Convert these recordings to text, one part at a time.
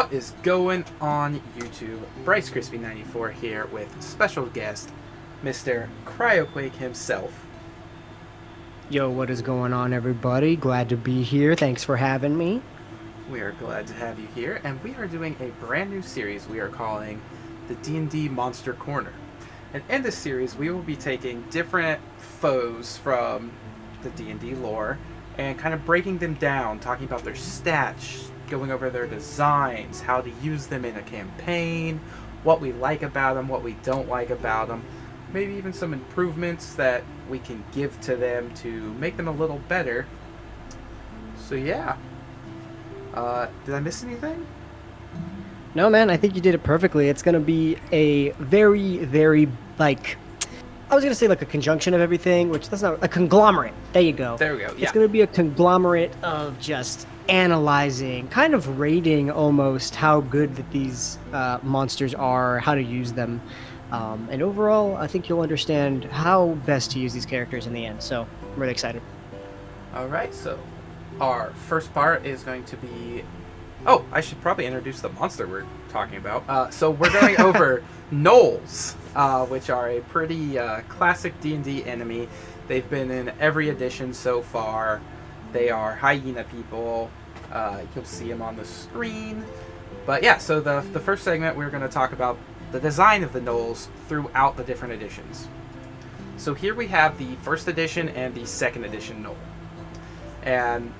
What is going on YouTube? Bryce Crispy 94 here with special guest, Mr. Cryoquake himself. Yo, what is going on, everybody? Glad to be here. Thanks for having me. We are glad to have you here, and we are doing a brand new series we are calling the D&D Monster Corner. And in this series, we will be taking different foes from the D&D lore and kind of breaking them down, talking about their stats, going over their designs, how to use them in a campaign, what we like about them, what we don't like about them, maybe even some improvements that we can give to them to make them a little better. So yeah. Did I miss anything? No, man, I think you did it perfectly. It's going to be a very, very, like, I was going to say like a conjunction of everything, which that's not, a conglomerate. There you go. There we go, yeah. It's going to be a conglomerate of just analyzing, kind of rating almost how good that these monsters are, how to use them. And overall, I think you'll understand how best to use these characters in the end. So I'm really excited. All right, so our first part is going to be... Oh, I should probably introduce the monster we're talking about. So we're going over Gnolls, which are a pretty classic D&D enemy. They've been in every edition so far. They are hyena people. You'll see them on the screen. But yeah, so the first segment we're going to talk about the design of the Gnolls throughout the different editions. So here we have the first edition and the second edition Gnoll. And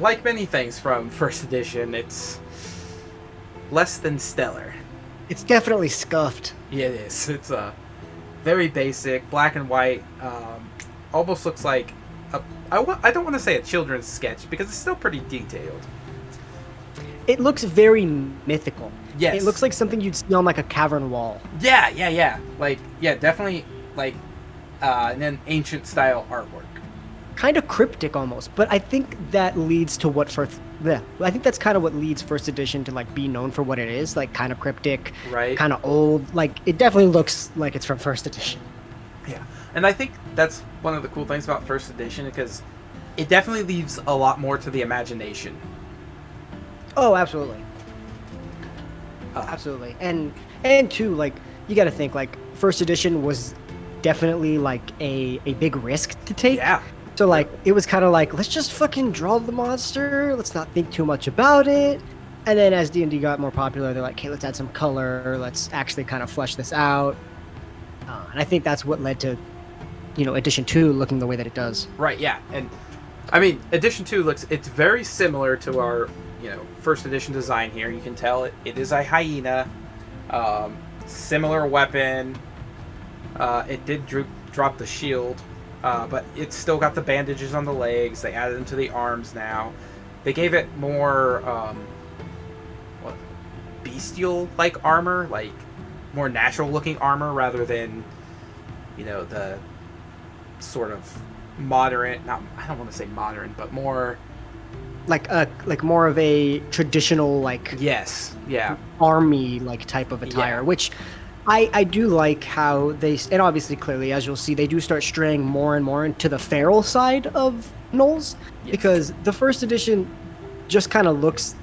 like many things from first edition, it's less than stellar. It's definitely scuffed. Yeah, it is. It's very basic, black and white. Almost looks like I don't want to say a children's sketch because it's still pretty detailed. It looks very mythical. Yes. It looks like something you'd see on like a cavern wall. Yeah. Like, yeah, definitely like an ancient style artwork. Kind of cryptic almost, but I think that leads to what first. I think that's kind of what leads first edition to like be known for what it is, like kind of cryptic, right? Kind of old. Like it definitely looks like it's from first edition. Yeah, and I think that's one of the cool things about first edition because it definitely leaves a lot more to the imagination. Oh, absolutely. Absolutely, and too, like you got to think like first edition was definitely like a big risk to take. Yeah. So, like, it was kind of like, let's just fucking draw the monster. Let's not think too much about it. And then as D&D got more popular, they're like, okay, let's add some color. Let's actually kind of flesh this out. And I think that's what led to, Edition 2 looking the way that it does. Right, yeah. And, I mean, Edition 2 it's very similar to our, first edition design here. You can tell it is a hyena. Similar weapon. It did drop the shield. But it's still got the bandages on the legs. They added them to the arms now. They gave it more, bestial-like armor, like more natural-looking armor rather than, the sort of modern. I don't want to say modern, but more like more of a traditional like yes, yeah, army like type of attire, yeah. Which. I do like how they, and obviously clearly, as you'll see, they do start straying more and more into the feral side of Gnolls, yes. Because the first edition just kind of looks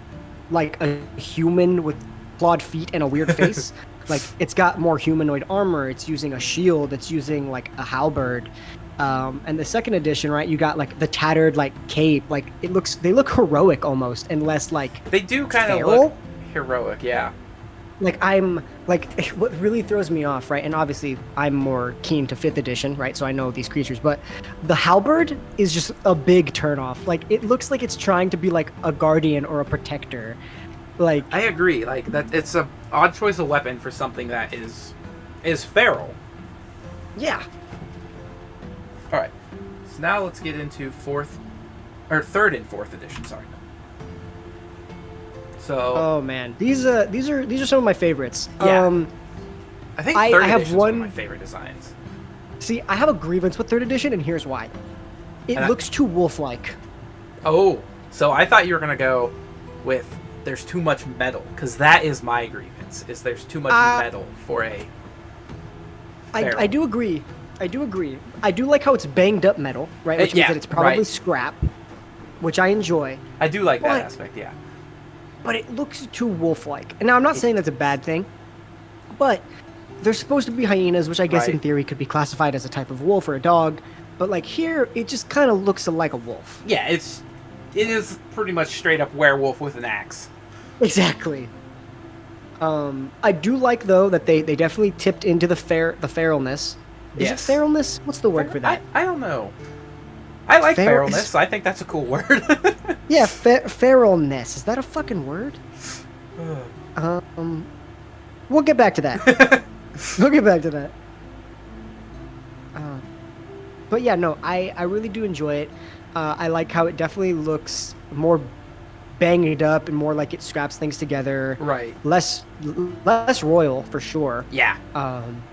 like a human with clawed feet and a weird face. Like, it's got more humanoid armor, it's using a shield, it's using, like, a halberd. And the second edition, right, you got, like, the tattered, like, cape. Like, they look heroic almost, and less, like, they do kind of look heroic, yeah. What really throws me off, right? And obviously, I'm more keen to 5th edition, right? So I know these creatures, but the halberd is just a big turnoff. Like, it looks like it's trying to be like a guardian or a protector. Like, I agree. Like that, it's a odd choice of weapon for something that is feral. Yeah. All right. So now let's get into 3rd and 4th edition. Sorry. So, oh man, these are some of my favorites. Yeah. I think 3rd I have edition is one of my favorite designs. See, I have a grievance with 3rd edition, and here's why. It looks too wolf-like. Oh, so I thought you were gonna go with there's too much metal, because that is my grievance. Is there's too much metal for a feral. I do agree. I do like how it's banged up metal, right? Which means that it's probably scrap, which I enjoy. I do like that aspect, yeah. but it looks too wolf-like. And now I'm not saying that's a bad thing, but they're supposed to be hyenas, which I guess in theory could be classified as a type of wolf or a dog. But like here, it just kind of looks like a wolf. Yeah, it is pretty much straight up werewolf with an axe. Exactly. I do like though that they definitely tipped into the feralness. Is it feralness? What's the word for that? I don't know. I like feralness. I think that's a cool word. Yeah, feralness. Is that a fucking word? We'll get back to that. We'll get back to that. But yeah, no, I really do enjoy it. I like how it definitely looks more banged up and more like it scraps things together. Right. Less royal for sure. Yeah.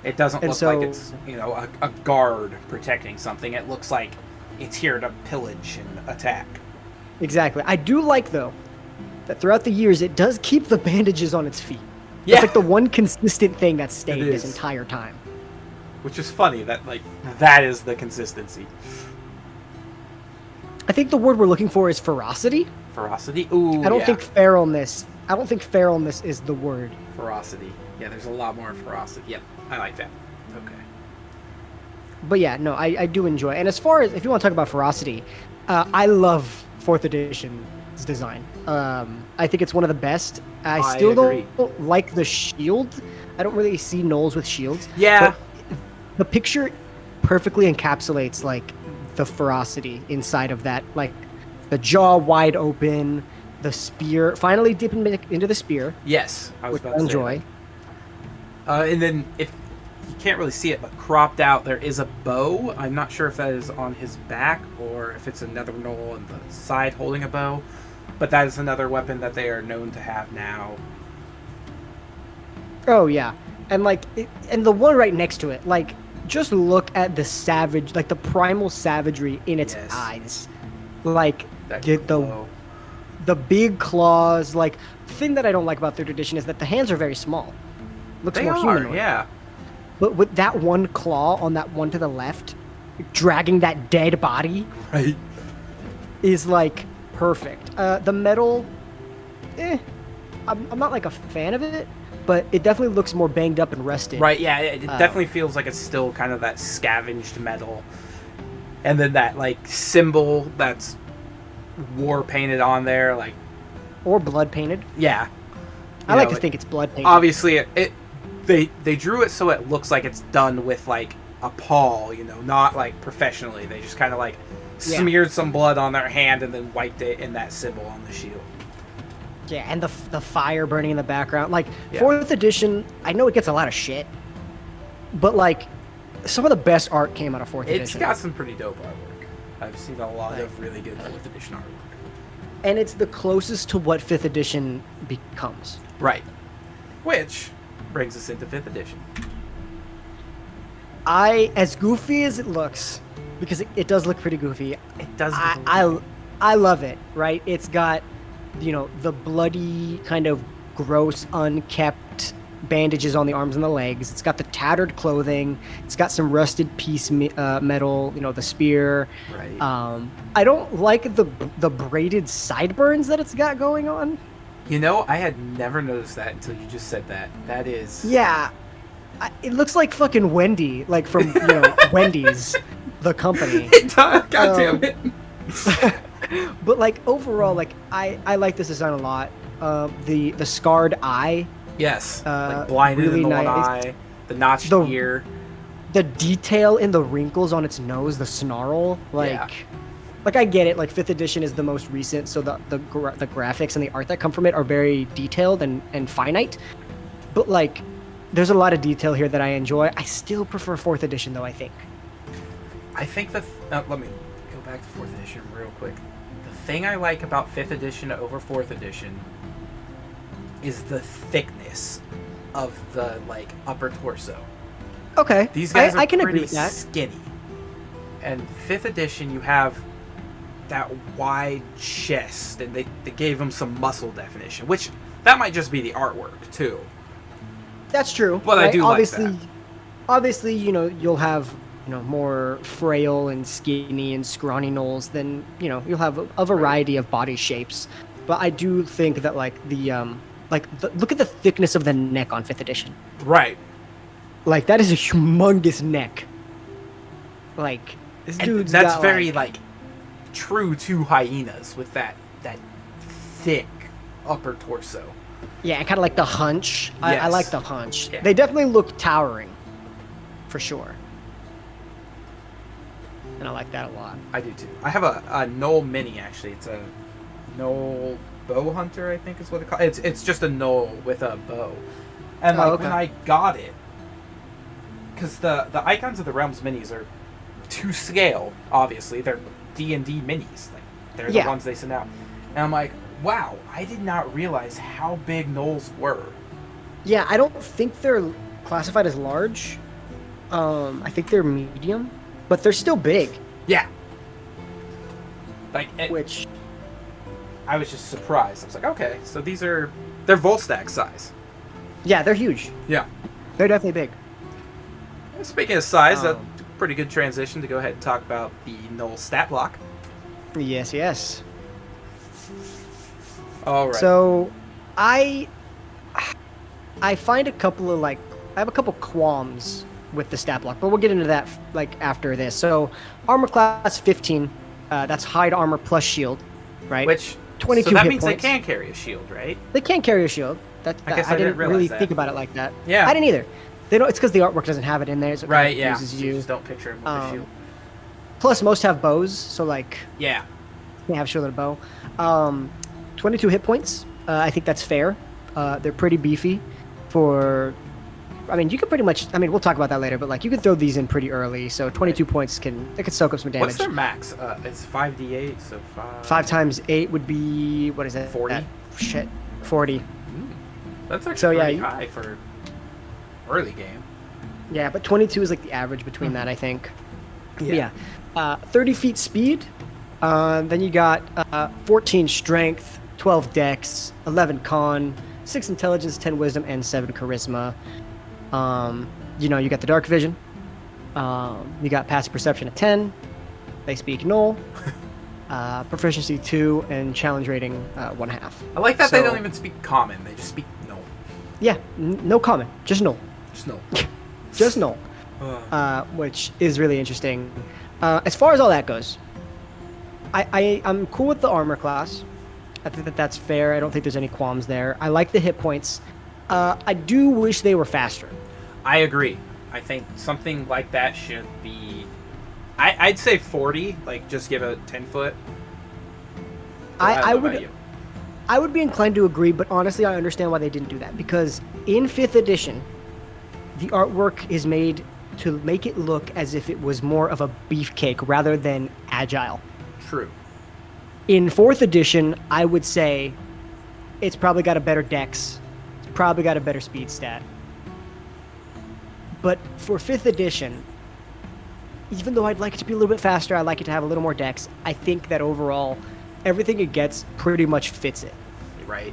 It doesn't look like it's a guard protecting something. It looks like it's here to pillage and attack. Exactly. I do like though that throughout the years it does keep the bandages on its feet. Yeah. It's like the one consistent thing that stayed this entire time. Which is funny that that is the consistency. I think the word we're looking for is ferocity. Ferocity? Ooh, I don't think feralness. I don't think feralness is the word. Ferocity. Yeah, there's a lot more ferocity. Yep, I like that. Okay. But yeah, no, I do enjoy it. And as far as, if you want to talk about ferocity, I love 4th edition's design. I think it's one of the best. I still don't like the shield. I don't really see gnolls with shields. Yeah. But the picture perfectly encapsulates, like, the ferocity inside of that. Like, the jaw wide open, the spear, finally dipping into the spear. Yes, I was about to enjoy. And then, if you can't really see it, but cropped out, there is a bow. I'm not sure if that is on his back or if it's another gnoll on the side holding a bow. But that is another weapon that they are known to have now. Oh, yeah. And, like, and the one right next to it, like, just look at the savage, like, the primal savagery in its eyes. Like, the big claws. Like, the thing that I don't like about 3rd edition is that the hands are very small. Looks more humanoid. Yeah. But with that one claw on that one to the left, dragging that dead body, right, is like perfect. The metal, I'm not like a fan of it, but it definitely looks more banged up and rusted. Right. Yeah. It definitely feels like it's still kind of that scavenged metal, and then that like symbol that's war painted on there, like, or blood painted. Yeah. I like to think it's blood painted. Obviously, they drew it so it looks like it's done with like a pawl, not like professionally. They just kind of like smeared some blood on their hand and then wiped it in that symbol on the shield. Yeah, and the fire burning in the background. Like, 4th edition, I know it gets a lot of shit, but like some of the best art came out of 4th edition. It's got some pretty dope artwork. I've seen a lot of really good 4th edition artwork. And it's the closest to what 5th edition becomes. Right. Which brings us into 5th edition. As goofy as it looks, because it does look pretty goofy. It does. I love it, right? It's got, the bloody, kind of gross, unkept bandages on the arms and the legs. It's got the tattered clothing. It's got some rusted piece metal, the spear. Right. I don't like the braided sideburns that it's got going on. I had never noticed that until you just said that. That is... Yeah. It looks like fucking Wendy, like from, Wendy's, the company. God damn it. But, like, overall, like, I like this design a lot. The scarred eye. Yes. Like blinded really in the one eye. The notched ear. The detail in the wrinkles on its nose, the snarl. Like, I get it. Like, 5th edition is the most recent, so the graphics and the art that come from it are very detailed and finite. But, like, there's a lot of detail here that I enjoy. I still prefer 4th edition, though, I think. I think let me go back to 4th edition real quick. The thing I like about 5th edition over 4th edition is the thickness of the, like, upper torso. Okay. These guys are I can pretty agree with that. skinny. And 5th edition, you have that wide chest, and they gave them some muscle definition, which that might just be the artwork, too. That's true. But right? I do like that. Obviously, you'll have, more frail and skinny and scrawny gnolls than, you'll have a variety of body shapes. but I do think that look at the thickness of the neck on 5th edition. Right. Like that is a humongous neck. Like this dude's that's got, very true to hyenas with that thick upper torso. Yeah, kind of like the hunch. I Yes. like the hunch. Yeah. They definitely look towering, for sure. And I like that a lot. I do too. I have a Gnoll mini actually. It's a Gnoll bow hunter, I think is what they call it. It's just a Gnoll with a bow. And Oh, okay. when I got it, because the Icons of the Realms minis are to scale. Obviously, they're D&D minis. Like they're the ones they send out. And I'm like, wow, I did not realize how big Gnolls were. Yeah, I don't think they're classified as large. I think they're medium, but they're still big. Yeah. Which I was just surprised. I was like, okay, so they're Volstagg size. yeah, they're huge. Yeah. They're definitely big. Speaking of size, that's a pretty good transition to go ahead and talk about the Gnoll stat block. Yes. All right. So, I find I have a couple qualms with the stat block, but we'll get into that after this. So, armor class 15, that's hide armor plus shield, right? Which 22 so that hit means points. they can carry a shield, right? They can carry a shield. I guess I didn't didn't realize really that. think about it like that. Yeah. I didn't either. They don't. It's because the artwork doesn't have it in there, so it Right. kind of Yeah. confuses So you you. just don't picture him with a shield. Plus, most have bows, so Yeah. they have shield and a bow. 22 hit points. I think that's fair. They're pretty beefy. I mean, you could pretty much. I mean, we'll talk about that later, but you could throw these in pretty early. So 22 points could soak up some damage. What's their max? It's 5d8, so 5 times 8 would be what is that? 40? Shit, 40. That's actually So, yeah, pretty high for early game. Yeah, but 22 is the average between that, I think. Yeah. Yeah. 30 feet speed. Then you got 14 strength, 12 dex, 11 con, 6 intelligence, 10 wisdom, and 7 charisma. You got the dark vision. You got passive perception at 10. They speak Gnoll. Proficiency 2 and challenge rating 1/2. I like that they So- don't even speak common. They just speak Gnoll. Yeah, no common, just Gnoll. Just Gnoll. Just Gnoll. Which is really interesting. As far as all that goes, I'm cool with the armor class. I think that's fair. I don't think there's any qualms there. I like the hit points. I do wish they were faster. I agree. I think something like that should be... I'd say 40, just give a 10-foot. I would be inclined to agree, but honestly, I understand why they didn't do that. Because in 5th edition, the artwork is made to make it look as if it was more of a beefcake rather than agile. True. In 4th edition, I would say it's probably got a better dex. It's probably got a better speed stat. But for 5th edition, even though I'd like it to be a little bit faster, I'd like it to have a little more dex, I think that overall, everything it gets pretty much fits it. Right.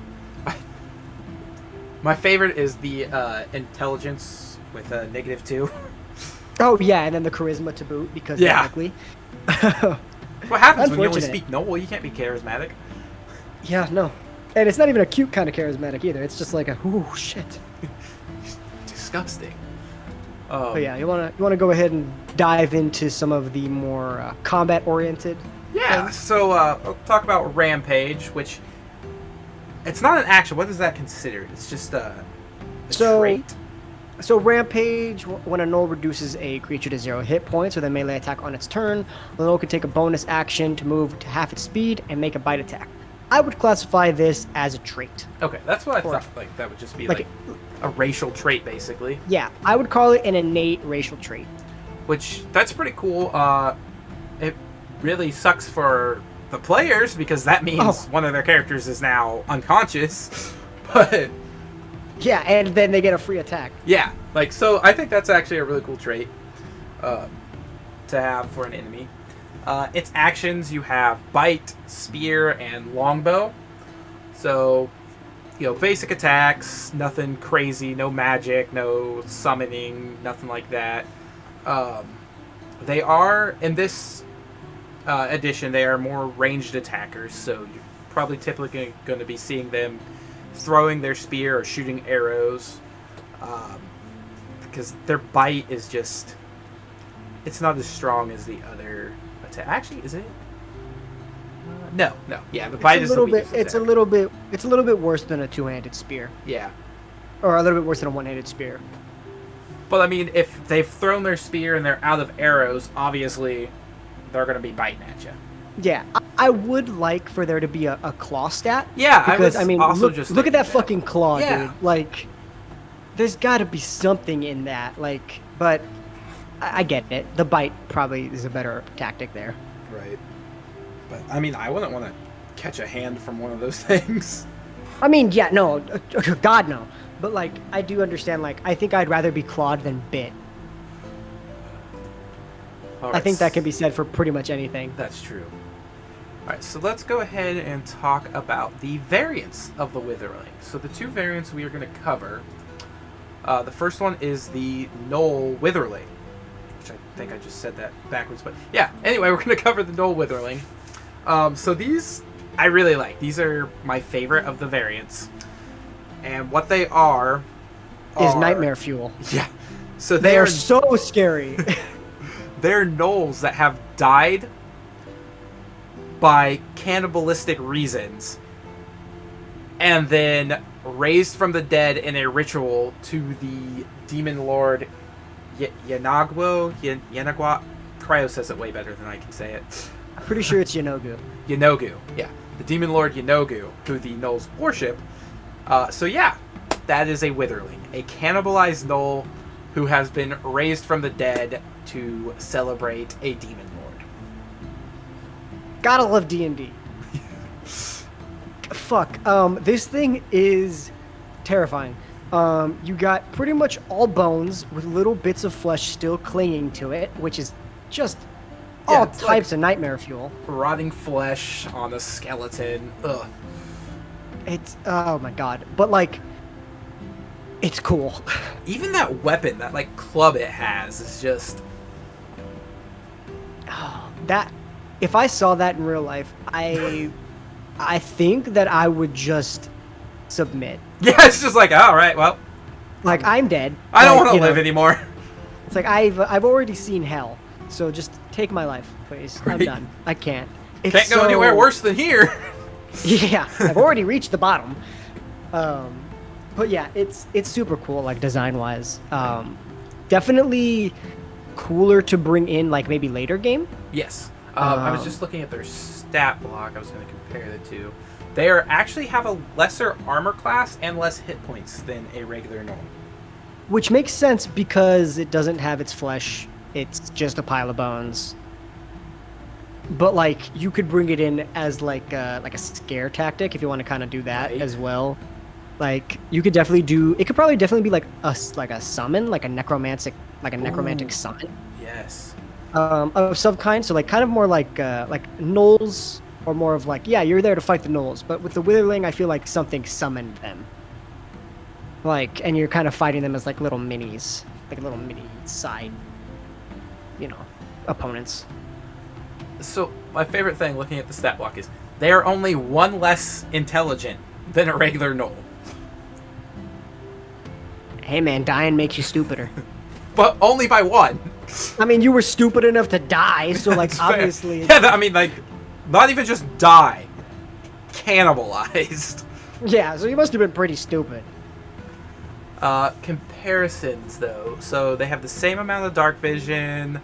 My favorite is the intelligence with a -2. Oh, yeah, and then the charisma to boot, because Yeah. technically... What happens when you only Unfortunate. speak Gnoll? You can't be charismatic. Yeah, no. And it's not even a cute kind of charismatic either. It's just like a, ooh, shit. Disgusting. But yeah, you wanna go ahead and dive into some of the more combat-oriented Yeah, things? so we'll talk about Rampage, which... It's not an action. What is that considered? It's just a trait? So Rampage, when a Gnoll reduces a creature to 0 hit points with a melee attack on its turn, the Gnoll can take a bonus action to move to half its speed and make a bite attack. I would classify this as a trait. Okay, that's what I Or- thought. That would just be like a racial trait, basically. Yeah, I would call it an innate racial trait. Which, that's pretty cool. It really sucks for the players, because that means one of their characters is now unconscious. But... Yeah, and then they get a free attack. yeah, so I think that's actually a really cool trait to have for an enemy. Its actions, you have Bite, Spear, and Longbow. So, basic attacks, nothing crazy, no magic, no summoning, nothing like that. They are, in this edition, they are more ranged attackers, so you're probably typically going to be seeing them throwing their spear or shooting arrows, because their bite is just, it's not as strong as the other attack. Actually, is it? No. Yeah, the bite is the weakest attack. It's a little bit worse than a two-handed spear. Yeah. Or a little bit worse than a one-handed spear. But I mean, if they've thrown their spear and they're out of arrows, obviously they're going to be biting at you. Yeah, I would like for there to be a claw stat. Yeah, because I mean, also look at that fucking claw, yeah. dude. Like, there's got to be something in that. Like, but I get it. The bite probably is a better tactic there. Right. But I mean, I wouldn't want to catch a hand from one of those things. I mean, yeah, no, God no. But like, I do understand. Like, I think I'd rather be clawed than bit. Right. I think that can be said for pretty much anything. That's true. All right, so let's go ahead and talk about the variants of the Withering. So the two variants we are going to cover. The first one is the Null Withering, which I think I just said that backwards, but yeah. Anyway, we're going to cover the Null Withering. So these I really like. These are my favorite of the variants, and what they are is nightmare fuel. Yeah. So they are so scary. They're gnolls that have died by cannibalistic reasons and then raised from the dead in a ritual to the demon lord Yanagwa. Cryo says it way better than I can say it. I'm pretty sure it's Yanogu. Yanogu, yeah. The demon lord Yanogu, who the gnolls worship. So yeah, that is a Witherling. A cannibalized gnoll who has been raised from the dead to celebrate a demon lord. Gotta love D&D. Fuck. This thing is terrifying. You got pretty much all bones with little bits of flesh still clinging to it, which is just all types of nightmare fuel. Rotting flesh on a skeleton. Ugh. It's, oh my god. But like, it's cool. Even that weapon, that like club it has, is just... Oh, that, if I saw that in real life, I think that I would just submit. Yeah, it's just like, all right, well, like I'm dead. I don't want to live anymore. It's like I've already seen hell, so just take my life, please. I'm done. I can't. Can't go anywhere worse than here. Yeah, I've already reached the bottom. But yeah, it's super cool, like design wise. Definitely cooler to bring in like maybe later game. Yes. I was just looking at their stat block. I was going to compare the two. They actually have a lesser armor class and less hit points than a regular gnoll. Which makes sense because it doesn't have its flesh. It's just a pile of bones. But like you could bring it in as like a scare tactic if you want to kind of do that as well. Like you could definitely do. It could probably definitely be like a summon, like a necromantic summon. Yes. Of some kind. So like kind of more like gnolls, or more of like, yeah, you're there to fight the gnolls. But with the Witherling, I feel like something summoned them. Like, and you're kind of fighting them as like little minis, like little mini side, opponents. So my favorite thing looking at the stat block is they are only one less intelligent than a regular gnoll. Hey man, dying makes you stupider. But only by one. I mean, you were stupid enough to die, so like obviously. Yeah, I mean, like, not even just die, cannibalized. Yeah, so you must have been pretty stupid. Comparisons though, so they have the same amount of dark vision.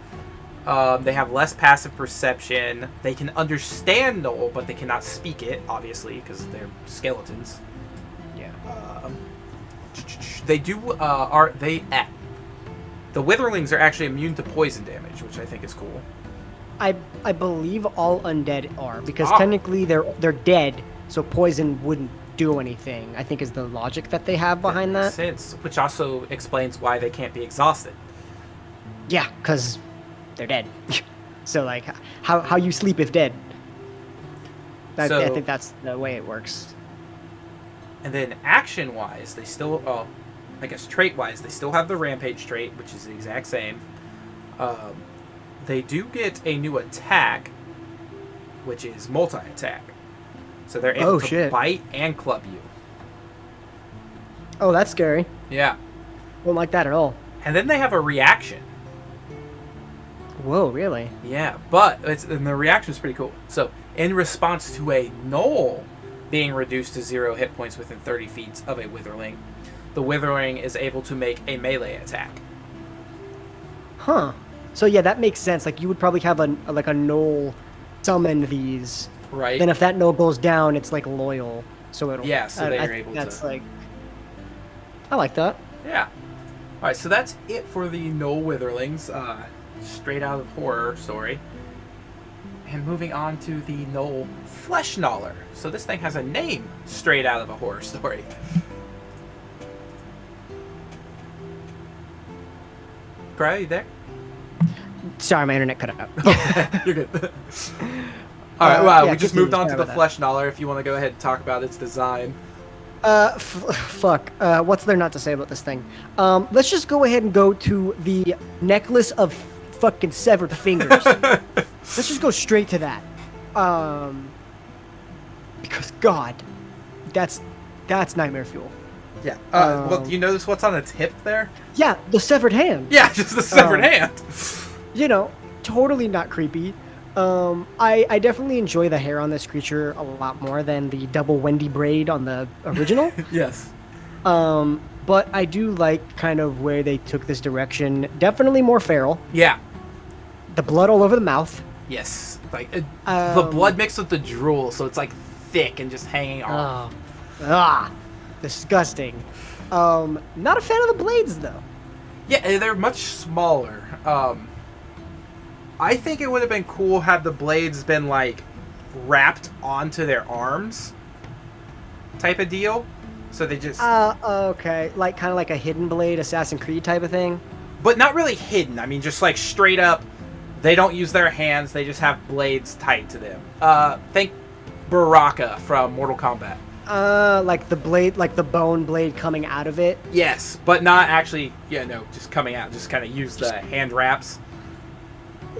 They have less passive perception. They can understand Gnoll, but they cannot speak it, obviously, because they're skeletons. Yeah. They do. The Witherlings are actually immune to poison damage, which I think is cool. I believe all undead are, because technically they're dead, so poison wouldn't do anything. I think is the logic that they have behind that. Makes sense, which also explains why they can't be exhausted. Yeah, because they're dead. So like, how you sleep if dead? I think that's the way it works. And then action-wise, they still, I guess trait-wise, they still have the Rampage trait, which is the exact same. They do get a new attack, which is multi-attack. So they're able to shit. bite and club you. Oh, that's scary. Yeah. Don't like that at all. And then they have a reaction. Whoa, really? Yeah, but and the reaction is pretty cool. So, in response to a Gnoll being reduced to 0 hit points within 30 feet of a Witherling, the Withering is able to make a melee attack. Huh. So yeah, that makes sense. Like you would probably have a Gnoll summon these. Right. Then if that Gnoll goes down, it's like loyal. So it'll. Yeah, so they're able that's to. like. I like that. Yeah. Alright, so that's it for the Gnoll Witherlings. Straight out of horror story. And moving on to the Gnoll Flesh Gnawer. So this thing has a name straight out of a horror story. Cryo, you there? Sorry, my internet cut out. You're good. Alright, wow, yeah, we just moved on to sorry the about Flesh Gnawer if you want to go ahead and talk about its design. Fuck. What's there not to say about this thing? Let's just go ahead and go to the necklace of fucking severed fingers. Let's just go straight to that. Because God, that's nightmare fuel. Yeah. Well, do you notice what's on its hip there? Yeah, the severed hand. Yeah, just the severed hand. You know, totally not creepy. I definitely enjoy the hair on this creature a lot more than the double Wendy braid on the original. Yes. But I do like kind of where they took this direction. Definitely more feral. Yeah. The blood all over the mouth. Yes. Like the blood mixed with the drool, so it's like thick and just hanging off. Disgusting. Not a fan of the blades though. Yeah, they're much smaller. I think it would have been cool had the blades been like wrapped onto their arms type of deal. So they just okay. Like kind of like a hidden blade Assassin's Creed type of thing. But not really hidden. I mean just like straight up they don't use their hands, they just have blades tied to them. Think Baraka from Mortal Kombat. Like the blade, like the bone blade coming out of it. Yes, but not actually. Yeah, no, just coming out. Just kind of use the hand wraps.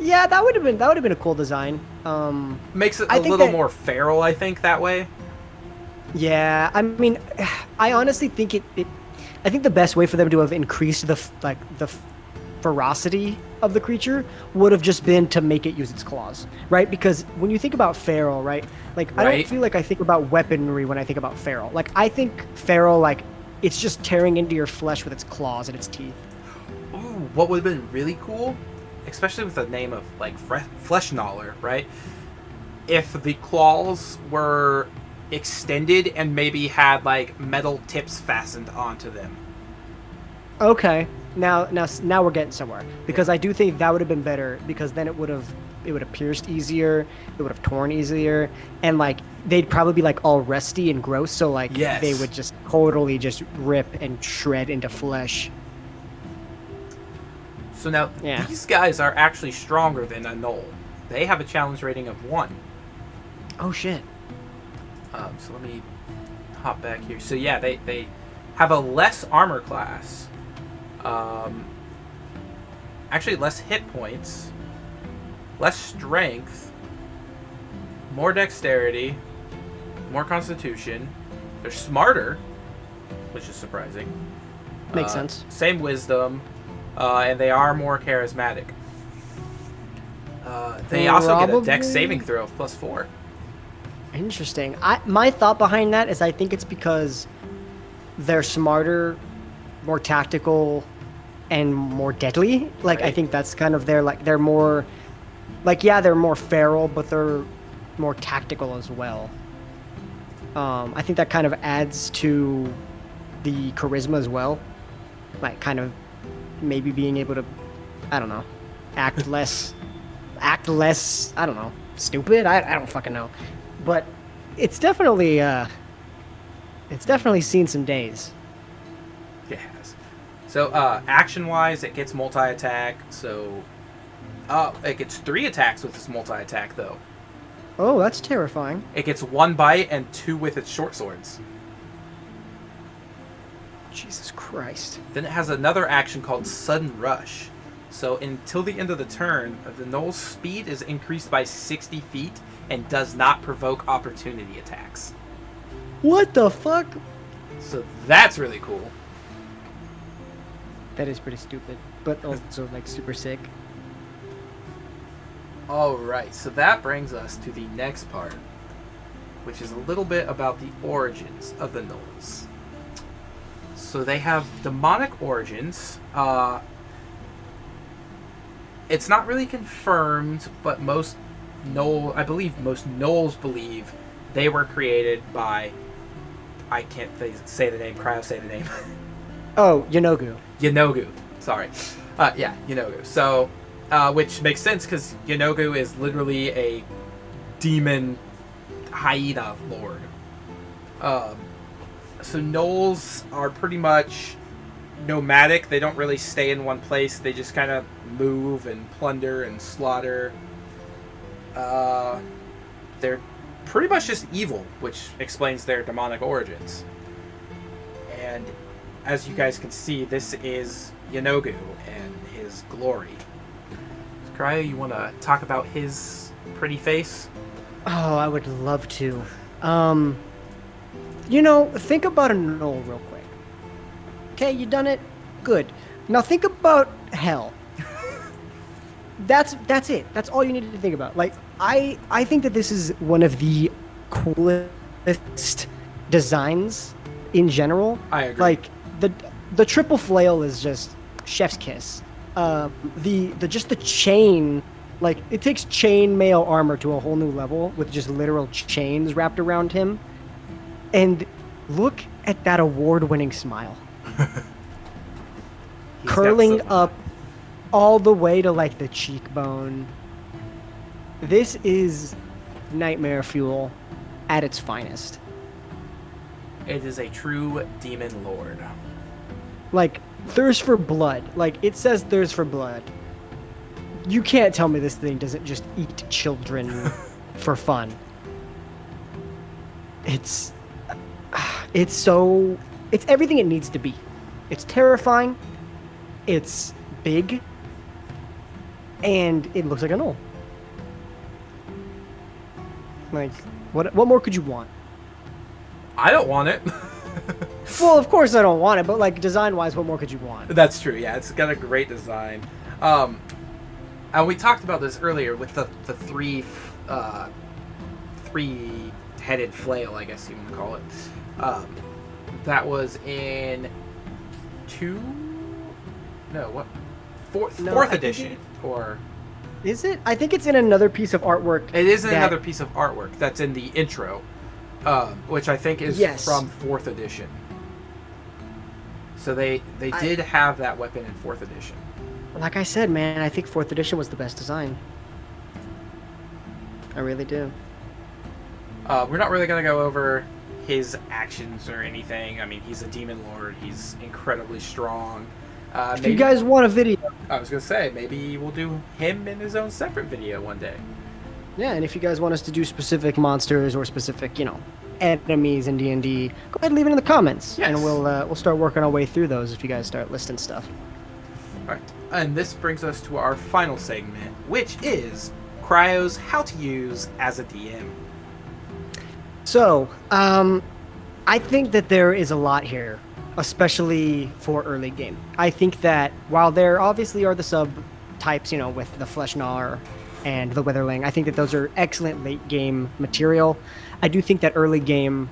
Yeah, that would have been a cool design. Makes it a little more feral, I think, that way. Yeah, I mean, I honestly think I think the best way for them to have increased the ferocity of the creature would have just been to make it use its claws, right? Because when you think about feral, right? Like I don't feel like I think about weaponry when I think about feral. Like I think feral, like it's just tearing into your flesh with its claws and its teeth. Ooh, what would have been really cool, especially with the name of like Flesh Gnawer, right? If the claws were extended and maybe had like metal tips fastened onto them. Okay. Now we're getting somewhere, because I do think that would have been better, because then it would have pierced easier, it would have torn easier, and like they'd probably be like all rusty and gross, so like they would just totally just rip and shred into flesh. So now these guys are actually stronger than a Gnoll. They have a challenge rating of 1. Oh shit. So let me hop back here. So yeah, they have a less armor class. Actually less hit points, less strength, more dexterity, more constitution. They're smarter, which is surprising. Makes sense. Same wisdom, and they are more charismatic. They also get a dex saving throw of +4. Interesting. My thought behind that is I think it's because they're smarter, more tactical, and more deadly. Like I think that's kind of their they're more they're more feral, but they're more tactical as well. I think that kind of adds to the charisma as well. Like kind of maybe being able to, I don't know, act less, I don't know, stupid. I don't fucking know. But it's definitely seen some days. It has. So, action-wise, it gets multi-attack, so... it gets 3 attacks with its multi-attack, though. Oh, that's terrifying. It gets 1 bite and 2 with its short swords. Jesus Christ. Then it has another action called Sudden Rush. So until the end of the turn, the Gnoll's speed is increased by 60 feet and does not provoke opportunity attacks. What the fuck? So that's really cool. That is pretty stupid, but also like super sick. Alright, so that brings us to the next part, which is a little bit about the origins of the Gnolls. So they have demonic origins. It's not really confirmed, but I believe most Gnolls believe they were created by, I can't say the name, Cryo say the name. Oh, Yanogu. Yanogu, sorry. Yeah, Yanogu. So, which makes sense because Yanogu is literally a demon hyena lord. So Gnolls are pretty much nomadic. They don't really stay in one place. They just kind of move and plunder and slaughter. They're pretty much just evil, which explains their demonic origins. And as you guys can see, this is Yanogu and his glory. Cryo, you want to talk about his pretty face? Oh, I would love to. Think about a Gnoll real quick. Okay, you done it? Good. Now think about hell. That's it. That's all you need to think about. Like, I think that this is one of the coolest designs in general. I agree. Like, the triple flail is just chef's kiss. The chain, like, it takes chainmail armor to a whole new level with just literal chains wrapped around him. And look at that award-winning smile. Curling up all the way to, like, the cheekbone. This is nightmare fuel at its finest. It is a true demon lord. Like, thirst for blood. Like, it says thirst for blood. You can't tell me this thing doesn't just eat children for fun. It's everything it needs to be. It's terrifying. It's big. And it looks like a Gnoll. Like, what more could you want? I don't want it. Well, of course I don't want it, but like design-wise, what more could you want? That's true. Yeah, it's got a great design. And we talked about this earlier with the three-headed flail, I guess you want to call it. That was in fourth edition, or is it? I think it's in another piece of artwork. It is in another piece of artwork that's in the intro, which I think is from 4th edition. So they did have that weapon in 4th edition. Like I said, man, I think 4th edition was the best design. I really do. We're not really going to go over his actions or anything. I mean, he's a demon lord. He's incredibly strong. If you guys want a video... I was going to say, maybe we'll do him in his own separate video one day. Yeah, and if you guys want us to do specific monsters or specific, enemies in D&D, go ahead and leave it in the comments. Yes. And we'll start working our way through those if you guys start listing stuff. All right. And this brings us to our final segment, which is Cryo's How to Use as a DM. So, I think that there is a lot here, especially for early game. I think that while there obviously are the sub-types, with the Flesh Gnawer and the Witherling, I think that those are excellent late game material. I do think that early game,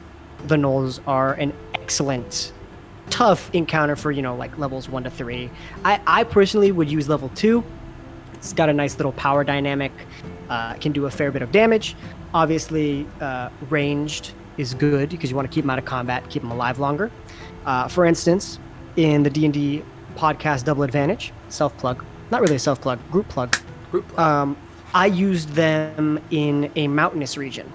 the Gnolls are an excellent, tough encounter for, like levels 1 to 3. I personally would use level 2. It's got a nice little power dynamic, can do a fair bit of damage. Obviously, ranged is good because you want to keep them out of combat, keep them alive longer. For instance, in the D&D podcast Double Advantage, self-plug, not really a self-plug, group plug. I used them in a mountainous region.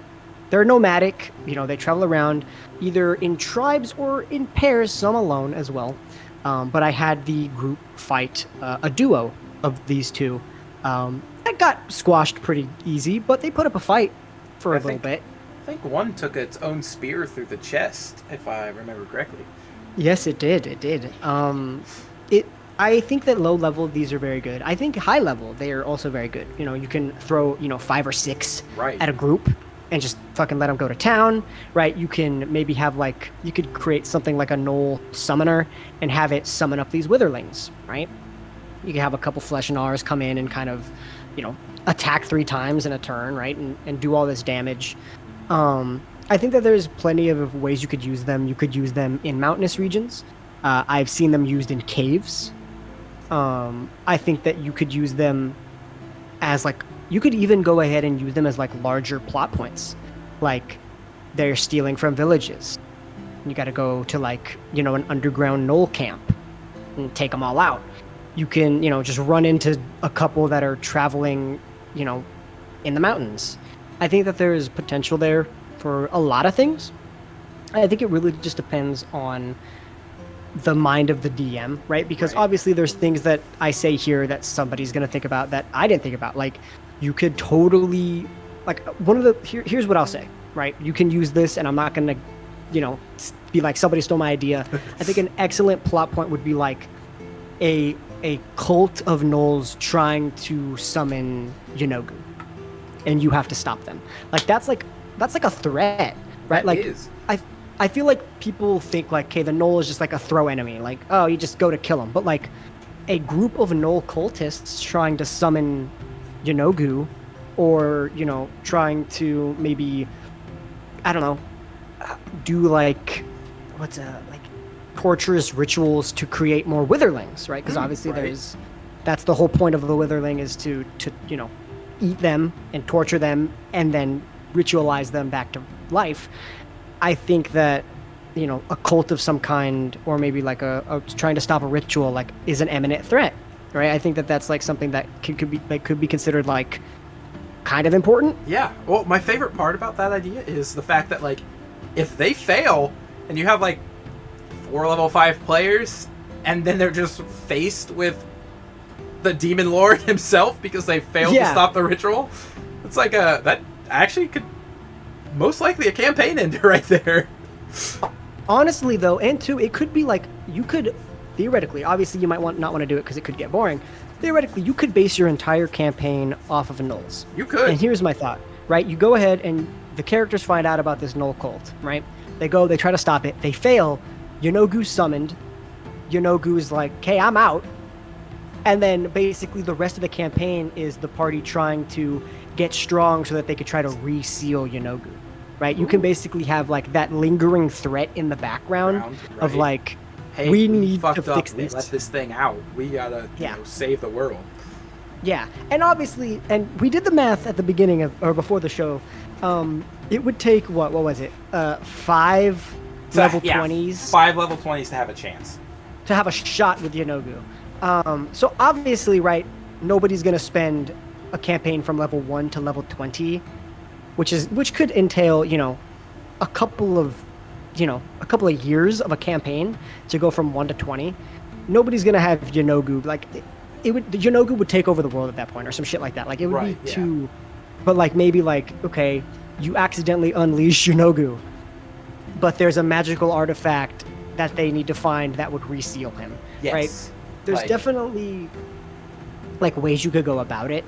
They're nomadic, they travel around either in tribes or in pairs, some alone as well. But I had the group fight a duo of these two. That got squashed pretty easy, but they put up a fight for a little bit. I think one took its own spear through the chest, if I remember correctly. Yes, it did. It did. I think that low level these are very good. I think high level they are also very good. You know, you can throw 5 or 6 Right. at a group and just fucking let them go to town, right? You can maybe have you could create something like a Gnoll summoner and have it summon up these witherlings, right? You can have a couple flesh and R's come in and kind of, attack 3 times in a turn, right? And do all this damage. I think that there's plenty of ways you could use them. You could use them in mountainous regions. I've seen them used in caves. I think that you could use them as you could even go ahead and use them as larger plot points. Like they're stealing from villages. You got to go to an underground Gnoll camp and take them all out. You can, just run into a couple that are traveling, in the mountains. I think that there's potential there for a lot of things. I think it really just depends on the mind of the DM, right? Because obviously there's things that I say here that somebody's going to think about that I didn't think about. Like you could totally here's what I'll say, right? You can use this and I'm not going to, be like somebody stole my idea. I think an excellent plot point would be a cult of Gnolls trying to summon Yenogu and you have to stop them. That's like a threat, right? That is. I feel like people think okay, the Gnoll is just a throw enemy. Oh, you just go to kill him. But a group of Gnoll cultists trying to summon Yenogu or, trying to maybe, I don't know, do torturous rituals to create more witherlings, right? Because obviously that's the whole point of the witherling is to eat them and torture them and then ritualize them back to life. I think that a cult of some kind or maybe a trying to stop a ritual is an imminent threat, right? I think that that's something that could be considered kind of important. Yeah. Well, my favorite part about that idea is the fact that if they fail and you have 4 level 5 players and then they're just faced with the demon lord himself because they failed to stop the ritual, it's that actually could most likely a campaign ender right there. Honestly though, and too, it could be you could theoretically, obviously you might not want to do it because it could get boring. Theoretically, you could base your entire campaign off of Gnolls. You could. And here's my thought, right? You go ahead and the characters find out about this Gnoll cult, right? They go, they try to stop it, they fail. Yenogu's summoned. Yenogu's hey, I'm out. And then basically the rest of the campaign is the party trying to get strong so that they could try to reseal Yenogu, right? Ooh. You can basically have that lingering threat in the background of hey, we need to fix this. Let this thing out. We gotta save the world. Yeah, and obviously, and we did the math at the beginning or before the show. It would take what was it? 5 level 20s. 5 level 20s to have a chance. To have a shot with Yenogu. So obviously, right, nobody's going to spend a campaign from level 1 to level 20, which could entail, a couple of years of a campaign to go from 1 to 20. Nobody's going to have Yenogu, Yenogu would take over the world at that point or some shit like that. It would be too, but maybe okay, you accidentally unleash Yenogu, but there's a magical artifact that they need to find that would reseal him. Yes. Right? There's definitely ways you could go about it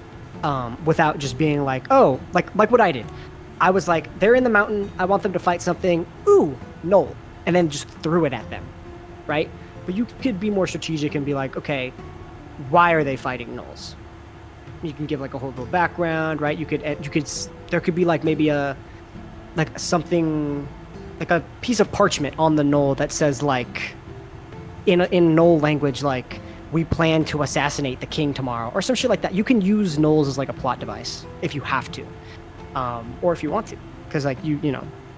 without just being like what I did. I was they're in the mountain, I want them to fight something, ooh, Gnoll, and then just threw it at them, right? But you could be more strategic and be okay, why are they fighting Gnolls? You can give a whole little background, right? There could be maybe a something a piece of parchment on the Gnoll that says in Gnoll language we plan to assassinate the king tomorrow or some shit like that. You can use Gnolls as a plot device if you have to, or if you want to, because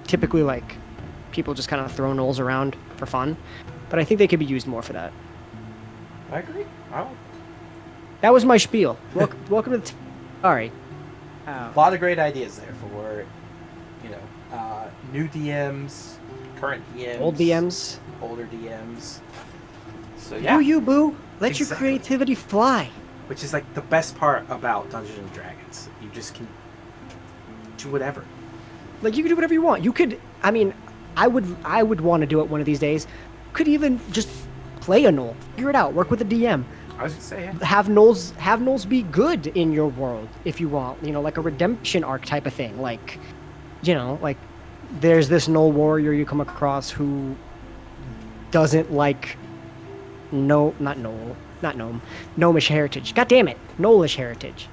typically people just kind of throw Gnolls around for fun, but I think they could be used more for that. I agree. That was my spiel. Welcome to the sorry. A lot of great ideas there for new DMs, current DMs, old DMs, older DMs. So yeah, do you, boo? Let your creativity fly. Which is the best part about Dungeons and Dragons. You just can do whatever. You can do whatever you want. You could. I mean, I would want to do it one of these days. Could even just play a Gnoll. Figure it out. Work with a DM. I was gonna say, yeah. Have Gnolls be good in your world if you want. You know, like a redemption arc type of thing. Like, you know, like there's this Gnoll warrior you come across who doesn't like gnomish heritage. God damn it, Gnollish heritage.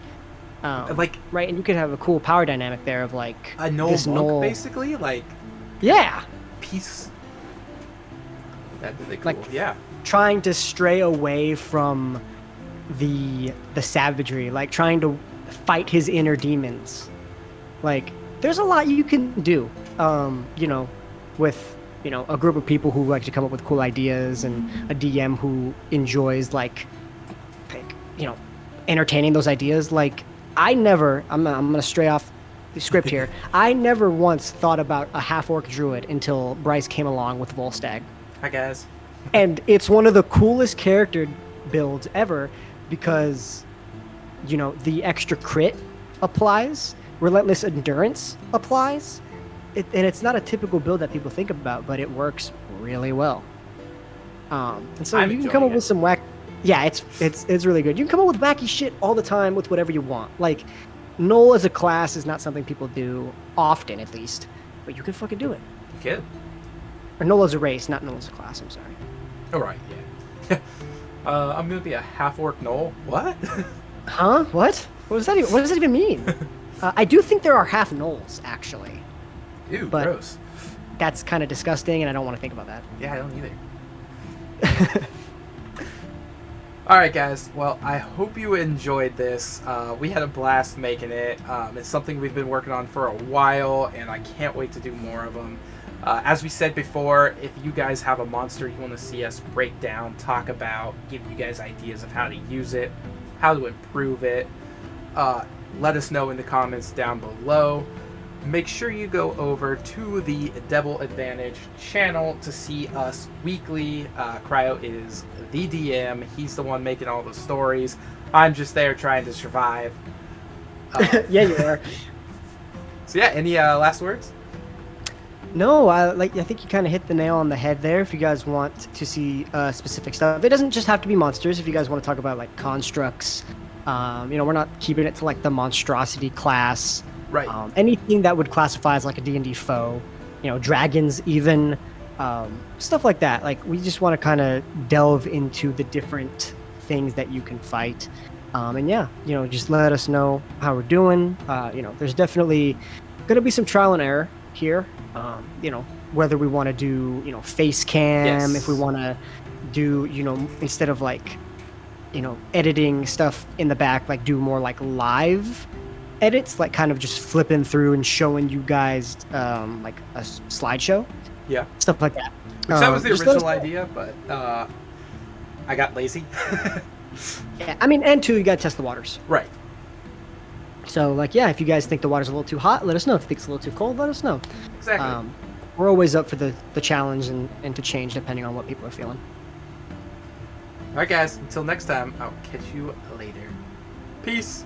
Like, right, and you could have a cool power dynamic there of like a Gnoll monk, basically, like, yeah, peace. That'd be really cool. Like, yeah, trying to stray away from the savagery, like trying to fight his inner demons. Like, there's a lot you can do, you know, with, you know, a group of people who like to come up with cool ideas and a DM who enjoys like you know, entertaining those ideas. Like, I'm gonna stray off the script here. I never once thought about a half-orc druid until Bryce came along with Volstagg. Hi guys. And it's one of the coolest character builds ever because, you know, the extra crit applies, relentless endurance applies, and it's not a typical build that people think about, but it works really well. And so you can come up with some whack. Yeah, it's really good. You can come up with wacky shit all the time with whatever you want. Like, Gnoll as a class is not something people do often, at least, but you can fucking do it. You can. Or Gnoll as a race, not Gnoll as a class. I'm sorry. All right, yeah. I'm gonna be a half-orc Gnoll. What? Huh? What? What does that even mean? I do think there are half Gnolls, actually. Ew, but gross. That's kind of disgusting, and I don't want to think about that. Yeah, I don't either. All right, guys. Well, I hope you enjoyed this. We had a blast making it. It's something we've been working on for a while, and I can't wait to do more of them. As we said before, if you guys have a monster you want to see us break down, talk about, give you guys ideas of how to use it, how to improve it, let us know in the comments down below. Make sure you go over to the Devil Advantage channel to see us weekly. Cryo is the DM. He's the one making all the stories. I'm just there trying to survive. Yeah, you are. So yeah, any last words? No, I think you kind of hit the nail on the head there. If you guys want to see specific stuff, it doesn't just have to be monsters. If you guys want to talk about like constructs, you know, we're not keeping it to like the monstrosity class. Right. Anything that would classify as like a D&D foe, you know, dragons even, stuff like that. Like, we just want to kind of delve into the different things that you can fight. And yeah, you know, just let us know how we're doing. You know, there's definitely going to be some trial and error here. You know, whether we want to do, you know, face cam, if we want to do, you know, instead of like, you know, editing stuff in the back, like do more like live edits, like kind of just flipping through and showing you guys like a slideshow, stuff like that. Which that was the original idea, but I got lazy. Yeah, I mean, and two, you gotta test the waters. Right. So like, yeah, if you guys think the water's a little too hot, let us know. If you think it's a little too cold, let us know. Exactly. We're always up for the challenge and to change depending on what people are feeling. All right, guys. Until next time, I'll catch you later. Peace.